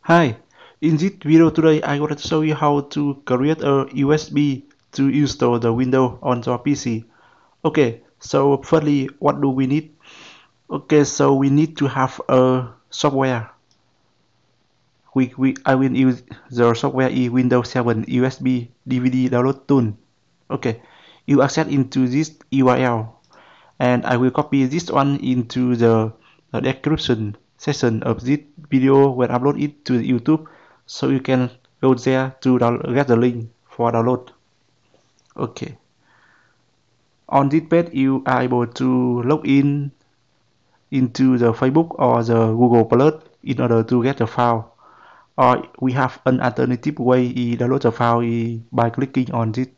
Hi, in this video today I want to show you how to create a USB to install the Windows on your PC. Okay, so firstly, what do we need? Okay, so we need to have a software. I will use the software is Windows 7 USB DVD download tool. Okay, you access into this URL and I will copy this one into the description section of this video when upload it to YouTube, so you can go there to get the link for download. Okay, on this page you are able to log in into the Facebook or the Google Plus in order to get the file, or we have an alternative way to download the file by clicking on this.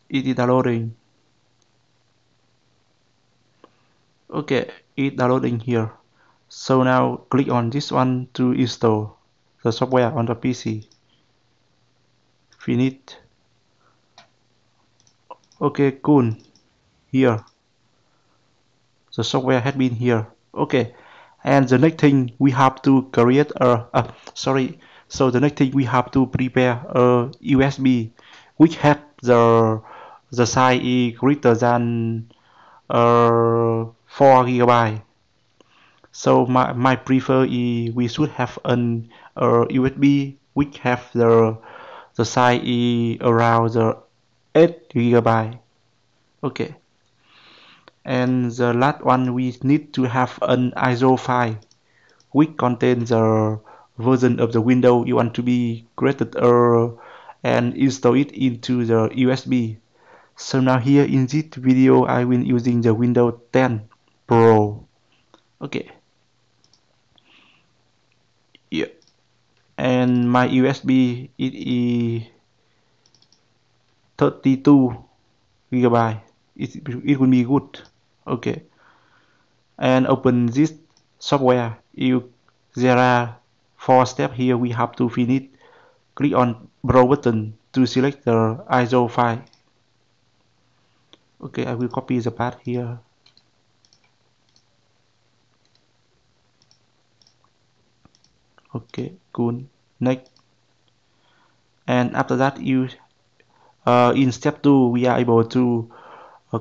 It is downloading. Okay, it's downloading here. So now click on this one to install the software on the PC. Finish. Okay, cool. Here, the software has been here. Okay, and the next thing we have to create sorry. So the next thing we have to prepare a USB which has the size is greater than 4 GB. So my prefer is we should have an USB which have the size is around the 8 GB. Okay, and the last one we need to have an ISO file which contains the version of the window you want to be created and install it into the USB. So now here in this video I will using the Windows 10 Pro. Okay, yeah, and my USB it is 32 GB. It will be good. Okay, and open this software. There are 4 steps here we have to finish. Click on Browse button to select the ISO file. Okay, I will copy the path here. Okay, cool. Next, and after that you in step 2 we are able to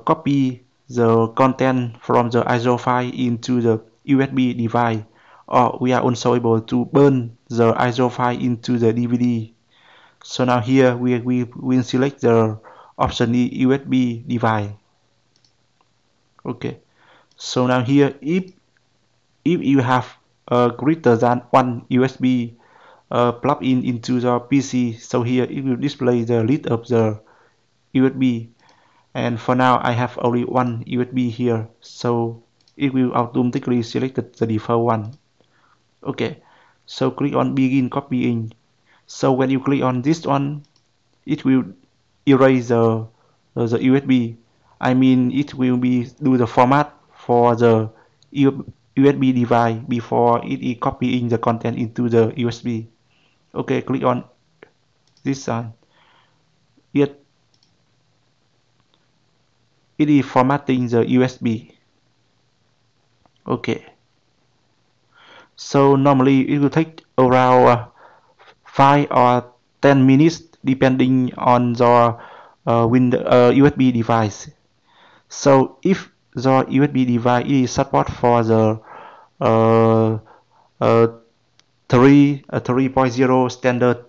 copy the content from the ISO file into the USB device, or we are also able to burn the ISO file into the DVD. So now here we will select the option USB device. Okay, so now here if you have greater than one USB plug in into the PC, so here it will display the list of the USB, and for now I have only one USB here, so it will automatically select the default one. Okay, so click on begin copying. So when you click on this one, it will erase the USB. I mean it will be do the format for the USB device before it is copying the content into the USB. Okay, click on this one. It is formatting the USB. Okay, so normally it will take around 5 or 10 minutes depending on the USB device. So if the USB device is support for the uh, uh, 3.0 standard,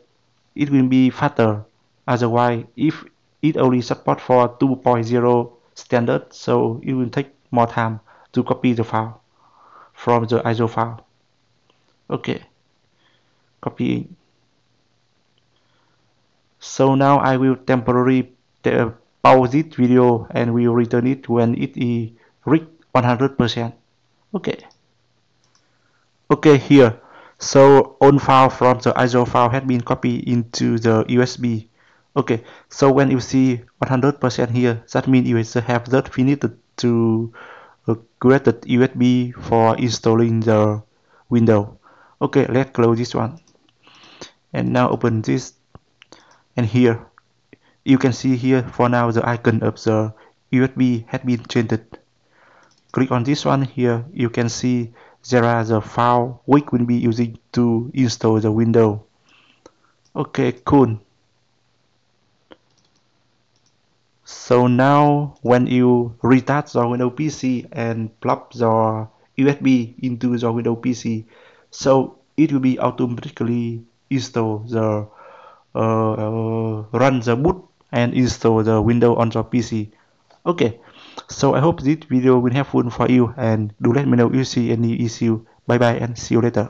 it will be faster. Otherwise, if it only support for 2.0 standard, so it will take more time to copy the file from the ISO file. Okay, copying. So now I will temporarily pause this video and will return it when it is reached 100%. Okay. Okay, here. So all file from the ISO file has been copied into the USB. Okay, so when you see 100% here, that means you have just finished to create the USB for installing the window. Okay, let's close this one. And now open this. And here, you can see here for now the icon of the USB has been changed. click on this one here, you can see there are the file we will be using to install the Windows. Okay, cool. So now when you restart the Windows PC and plug the USB into the Windows PC, so it will be automatically install the run the boot and install the Windows on the PC. Okay, so I hope this video will helpful for you, and do let me know if you see any issue. Bye bye and see you later.